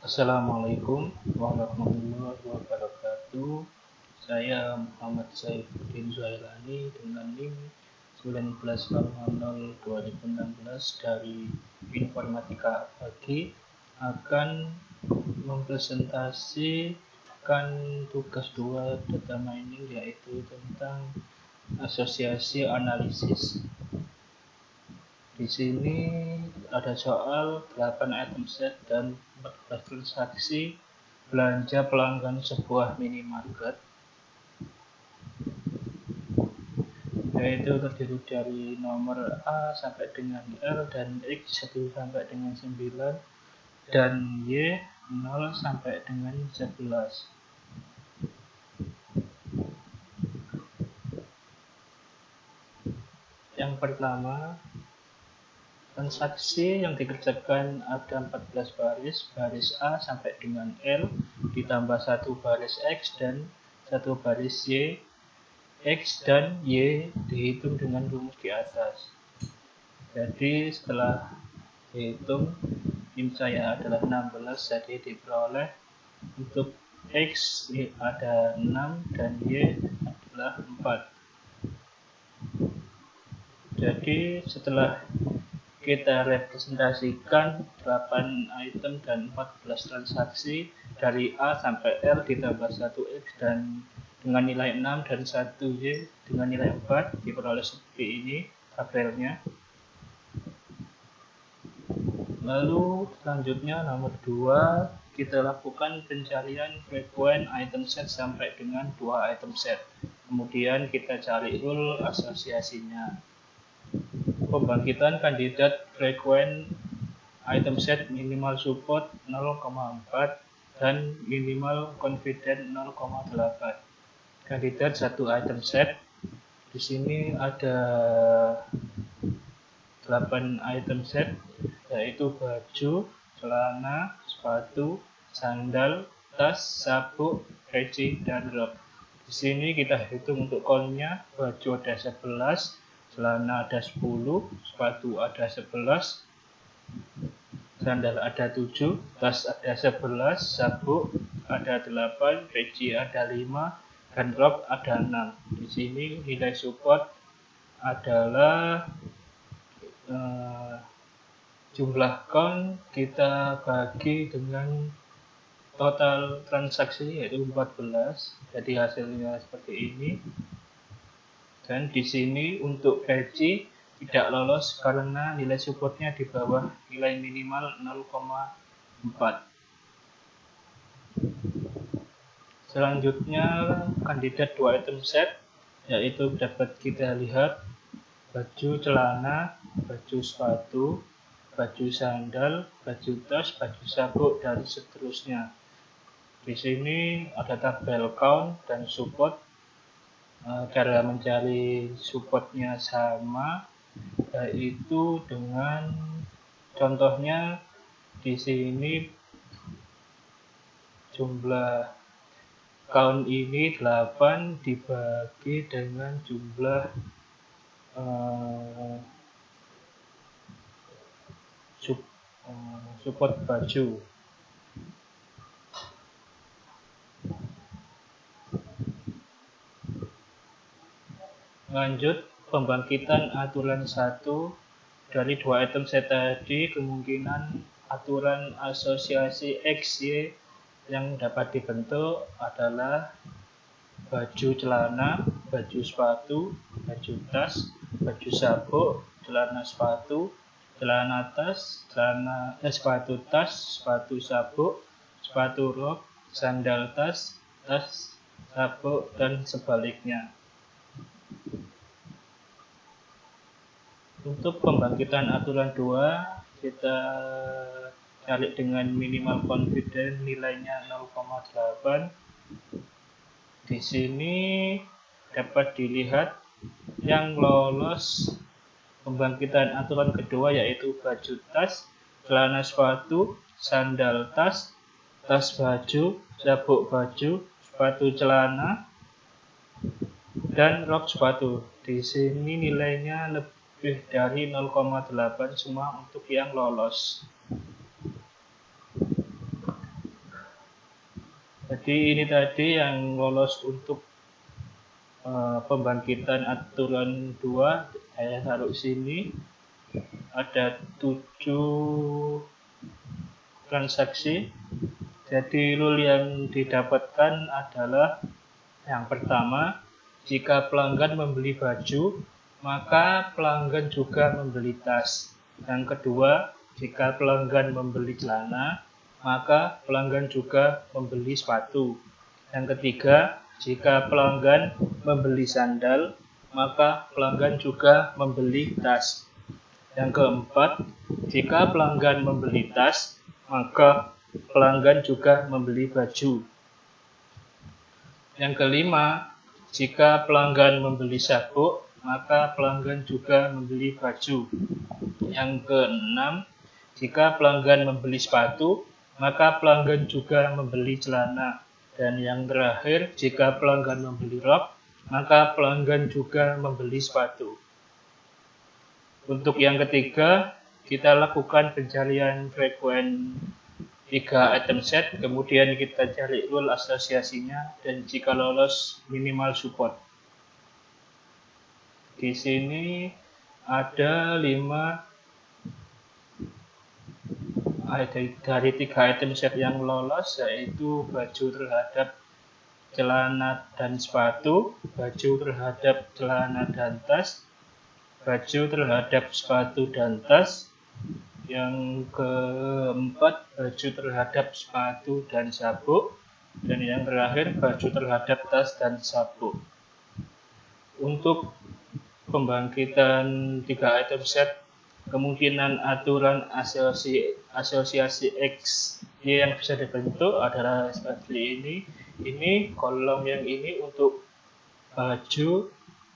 Assalamualaikum warahmatullahi wabarakatuh. Saya Muhammad Saifuddin Zuhairani dengan NIM 19002016 dari Informatika Pagi akan mempresentasikan tugas 2 data mining, yaitu tentang asosiasi analisis. Di sini ada soal 8 item set dan 14 transaksi belanja pelanggan sebuah minimarket, yaitu terdiri dari nomor A sampai dengan L dan X 1 sampai dengan 9 dan Y 0 sampai dengan 11. Yang pertama, transaksi yang dikerjakan ada 14 baris A sampai dengan L ditambah 1 baris X dan 1 baris Y. X dan Y dihitung dengan rumus di atas. Jadi setelah dihitung, NIM saya adalah 16, jadi diperoleh untuk X ada 6 dan Y adalah 4. Jadi setelah kita representasikan 8 item dan 14 transaksi dari A sampai L ditambah 1X dan dengan nilai 6 dan 1Y dengan nilai 4, diperoleh seperti ini tabelnya. Lalu selanjutnya nomor 2, kita lakukan pencarian frekuensi item set sampai dengan 2 item set. Kemudian kita cari rule asosiasinya. Pembangkitan kandidat frekuensi item set minimal support 0,4 dan minimal confident 0,8. Kandidat satu item set. Di sini ada 8 item set, yaitu baju, celana, sepatu, sandal, tas, sabuk, peci, dan rok. Di sini kita hitung untuk count-nya. Baju ada 11, celana ada 10, sepatu ada 11, sandal ada 7, tas ada 11, sabuk ada 8, peci ada 5, dan rok ada 6. Di sini nilai support adalah jumlah count kita bagi dengan total transaksi, yaitu 14. Jadi hasilnya seperti ini. Dan di sini untuk peci tidak lolos karena nilai supportnya di bawah nilai minimal 0,4. Selanjutnya kandidat 2 item set, yaitu dapat kita lihat baju celana, baju sepatu, baju sandal, baju tas, baju sabuk, dan seterusnya. Di sini ada tabel count dan support. Cara mencari supportnya sama, yaitu dengan contohnya di sini jumlah count ini 8 dibagi dengan jumlah support baju. Lanjut, pembangkitan aturan 1 dari 2 item set tadi, kemungkinan aturan asosiasi X, Y yang dapat dibentuk adalah baju celana, baju sepatu, baju tas, baju sabuk, celana sepatu, celana tas, sepatu tas, sepatu sabuk, sepatu rok, sandal tas, tas sabuk, dan sebaliknya. Untuk pembangkitan aturan 2, kita cari dengan minimal confident nilainya 0,8. Di sini dapat dilihat yang lolos pembangkitan aturan kedua, yaitu baju tas, celana sepatu, sandal tas, tas baju, sabuk baju, sepatu celana, dan rok sepatu. Di sini nilainya lebih dari 0,8 semua untuk yang lolos. Jadi ini tadi yang lolos untuk pembangkitan aturan 2, saya taruh sini. Ada 7 transaksi. Jadi rule yang didapatkan adalah yang pertama, jika pelanggan membeli baju, maka pelanggan juga membeli tas. Yang kedua, jika pelanggan membeli celana, maka pelanggan juga membeli sepatu. Yang ketiga, jika pelanggan membeli sandal, maka pelanggan juga membeli tas. Yang keempat, jika pelanggan membeli tas, maka pelanggan juga membeli baju. Yang kelima, jika pelanggan membeli sabuk, maka pelanggan juga membeli baju. Yang keenam, jika pelanggan membeli sepatu, maka pelanggan juga membeli celana. Dan yang terakhir, jika pelanggan membeli rok, maka pelanggan juga membeli sepatu. Untuk yang ketiga, kita lakukan pencarian frekuen 3 item set, kemudian kita cari rule asosiasinya, dan jika lolos minimal support. Di sini ada 5 dari 3 item set yang lolos, yaitu baju terhadap celana dan sepatu, baju terhadap celana dan tas, baju terhadap sepatu dan tas. Yang keempat, baju terhadap sepatu dan sabuk. Dan yang terakhir, baju terhadap tas dan sabuk. Untuk pembangkitan 3 item set, kemungkinan aturan asosiasi X, Y yang bisa dibentuk adalah seperti ini. Ini kolom yang ini untuk baju,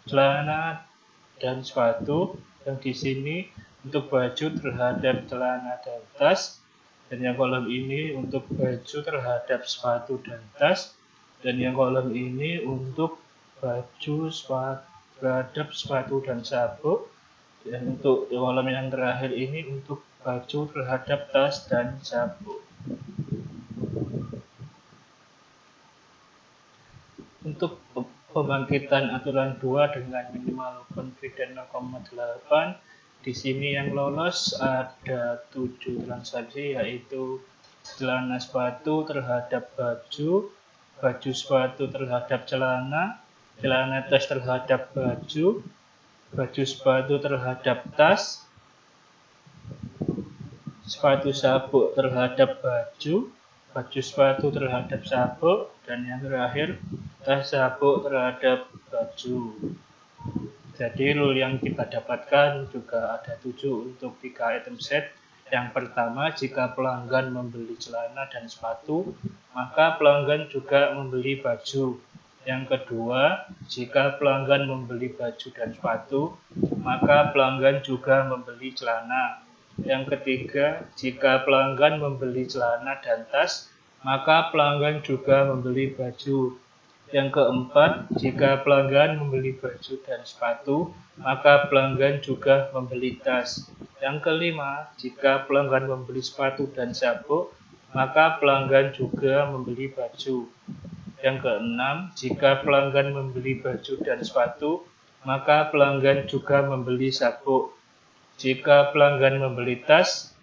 celana, dan sepatu. Yang di sini untuk baju terhadap celana dan tas, dan yang kolom ini untuk baju terhadap sepatu dan tas, dan yang kolom ini untuk baju terhadap sepatu dan sabuk, dan untuk kolom yang terakhir ini untuk baju terhadap tas dan sabuk. Untuk pembangkitan aturan 2 dengan minimal confidence 0,8, di sini yang lolos ada 7 transaksi, yaitu celana sepatu terhadap baju, baju sepatu terhadap celana, celana tas terhadap baju, baju sepatu terhadap tas, sepatu sabuk terhadap baju, baju sepatu terhadap sabuk, dan yang terakhir tas sabuk terhadap baju. Jadi rule yang kita dapatkan juga ada 7 untuk 3 item set. Yang pertama, jika pelanggan membeli celana dan sepatu, maka pelanggan juga membeli baju. Yang kedua, jika pelanggan membeli baju dan sepatu, maka pelanggan juga membeli celana. Yang ketiga, jika pelanggan membeli celana dan tas, maka pelanggan juga membeli baju. Yang keempat, jika pelanggan membeli baju dan sepatu, maka pelanggan juga membeli tas. Yang kelima, jika pelanggan membeli sepatu dan sabuk, maka pelanggan juga membeli baju. Yang keenam, jika pelanggan membeli baju dan sepatu, maka pelanggan juga membeli sabuk. Jika pelanggan membeli tas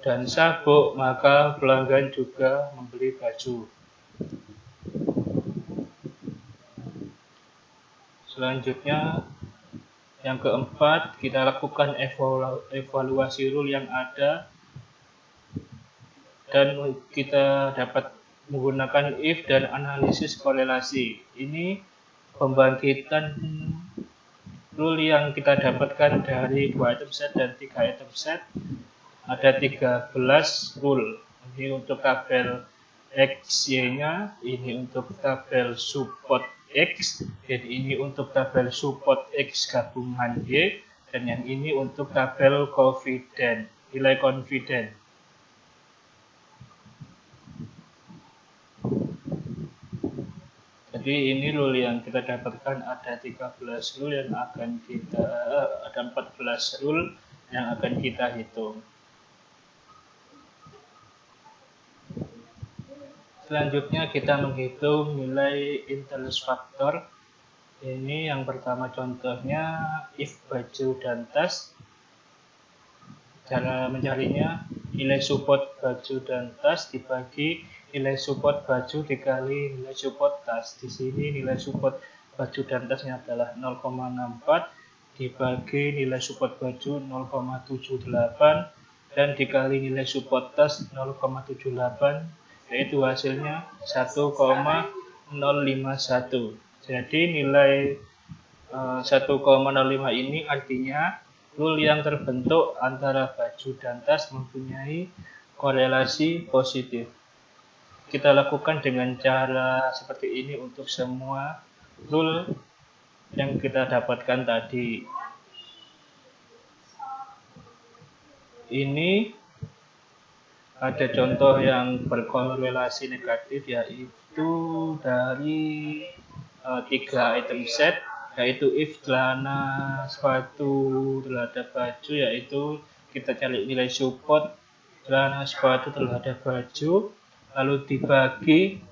dan sabuk, maka pelanggan juga membeli baju. Selanjutnya, yang keempat, kita lakukan evaluasi rule yang ada, dan kita dapat menggunakan if dan analisis korelasi. Ini pembangkitan rule yang kita dapatkan dari 2 item set dan 3 item set. Ada 13 rule. Ini untuk tabel X, Y-nya, ini untuk tabel support X, dan ini untuk tabel support X gabungan Y, dan yang ini untuk tabel confident, nilai confident. Jadi ini rule yang kita dapatkan, ada 13 rule yang akan kita ada 14 rule yang akan kita hitung. Selanjutnya kita menghitung nilai interest factor. Ini yang pertama contohnya if baju dan tas. Cara mencarinya nilai support baju dan tas dibagi nilai support baju dikali nilai support tas. Di sini nilai support baju dan tasnya adalah 0,64 dibagi nilai support baju 0,78 dan dikali nilai support tas 0,78, yaitu hasilnya 1,051. Jadi nilai 1,05 ini artinya rule yang terbentuk antara baju dan tas mempunyai korelasi positif. Kita lakukan dengan cara seperti ini untuk semua rule yang kita dapatkan tadi. Ini ada contoh yang berkorelasi negatif, yaitu dari 3 item set, yaitu if celana sepatu terhadap baju, yaitu kita cari nilai support celana sepatu terhadap baju, lalu dibagi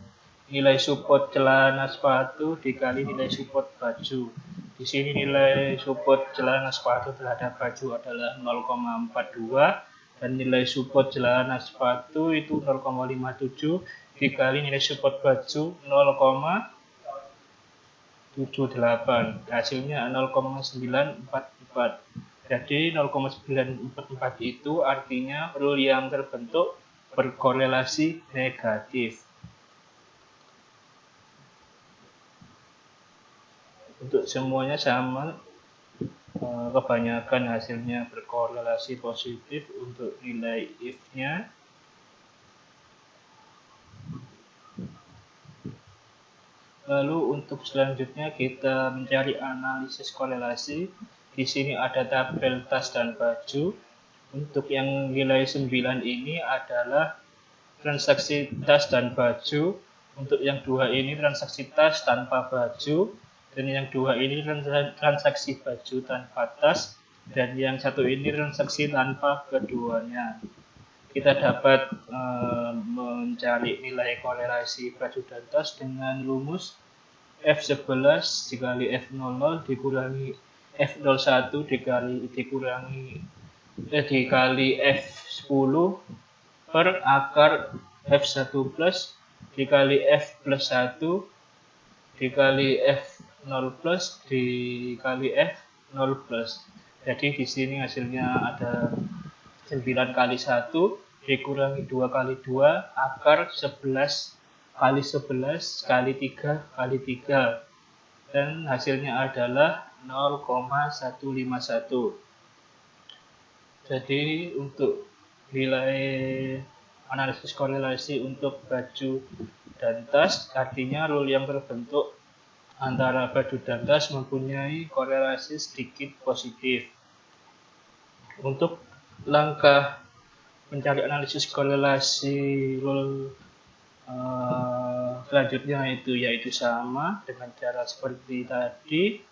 nilai support celana sepatu dikali nilai support baju. Di sini nilai support celana sepatu terhadap baju adalah 0,42 dan nilai support celana sepatu itu 0,57 dikali nilai support baju 0,78. Hasilnya 0,944. Jadi 0,944 itu artinya rule yang terbentuk berkorelasi negatif. Untuk semuanya sama, kebanyakan hasilnya berkorelasi positif untuk nilai if-nya. Lalu untuk selanjutnya kita mencari analisis korelasi. Di sini ada tabel tas dan baju. Untuk yang nilai 9 ini adalah transaksi tas dan baju. Untuk yang 2 ini transaksi tas tanpa baju. Dan yang 2 ini transaksi baju tanpa tas. Dan yang 1 ini transaksi tanpa keduanya. Kita dapat mencari nilai korelasi baju dan tas dengan rumus F11 dikali F00 dikurangi F01 dikali F10 per akar F1 plus dikali F plus 1 dikali F0 plus dikali F0 plus. Jadi di sini hasilnya ada 9 kali 1 dikurangi 2 kali 2 akar 11 kali 11 kali 3 kali 3 dan hasilnya adalah 0,151. Jadi untuk nilai analisis korelasi untuk baju dan tas artinya rule yang terbentuk antara baju dan tas mempunyai korelasi sedikit positif. Untuk langkah mencari analisis korelasi rule selanjutnya yaitu sama dengan cara seperti tadi.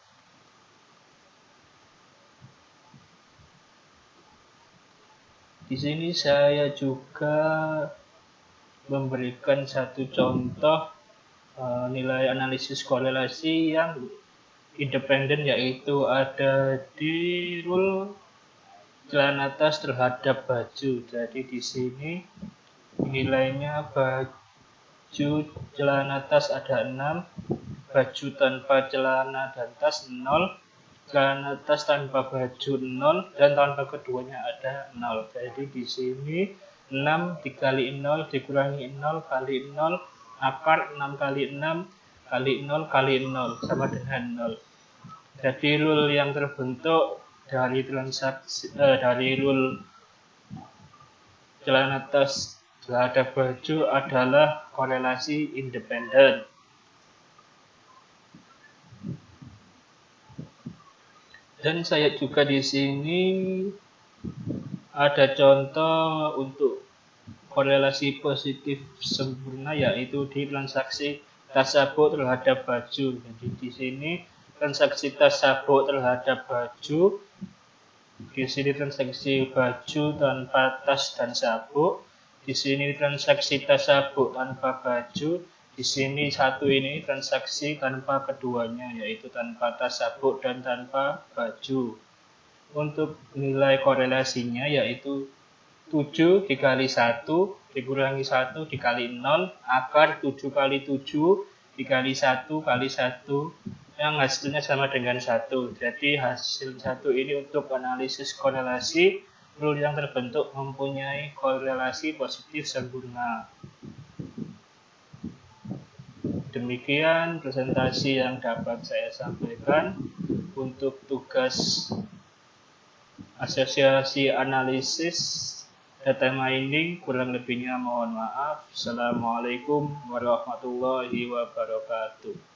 Di sini saya juga memberikan satu contoh nilai analisis korelasi yang independen, yaitu ada di rule celana tas terhadap baju. Jadi di sini nilainya baju celana tas ada 6, baju tanpa celana dan tas 0, celana tas tanpa baju 0 dan tanpa keduanya ada 0. Jadi di sini 6 dikali 0 dikurangi 0 kali 0 akar 6 kali 6 kali 0 kali 0 sama dengan 0. Jadi rule yang terbentuk dari rule celana tas terhadap baju adalah korelasi independen. Dan saya juga di sini ada contoh untuk korelasi positif sempurna, yaitu di transaksi tas sabuk terhadap baju. Jadi di sini transaksi tas sabuk terhadap baju, di sini transaksi baju tanpa tas dan sabuk, Di sini transaksi tasabuk tanpa baju. Di sini satu ini transaksi tanpa keduanya, yaitu tanpa tasabuk dan tanpa baju. Untuk nilai korelasinya yaitu 7 dikali 1 dikurangi 1 dikali 0 akar 7 kali 7 dikali 1 kali 1 yang hasilnya sama dengan 1. Jadi hasil 1 ini untuk analisis korelasi rule yang terbentuk mempunyai korelasi positif sempurna. Demikian presentasi yang dapat saya sampaikan untuk tugas asosiasi analisis data mining. Kurang lebihnya mohon maaf. Assalamualaikum warahmatullahi wabarakatuh.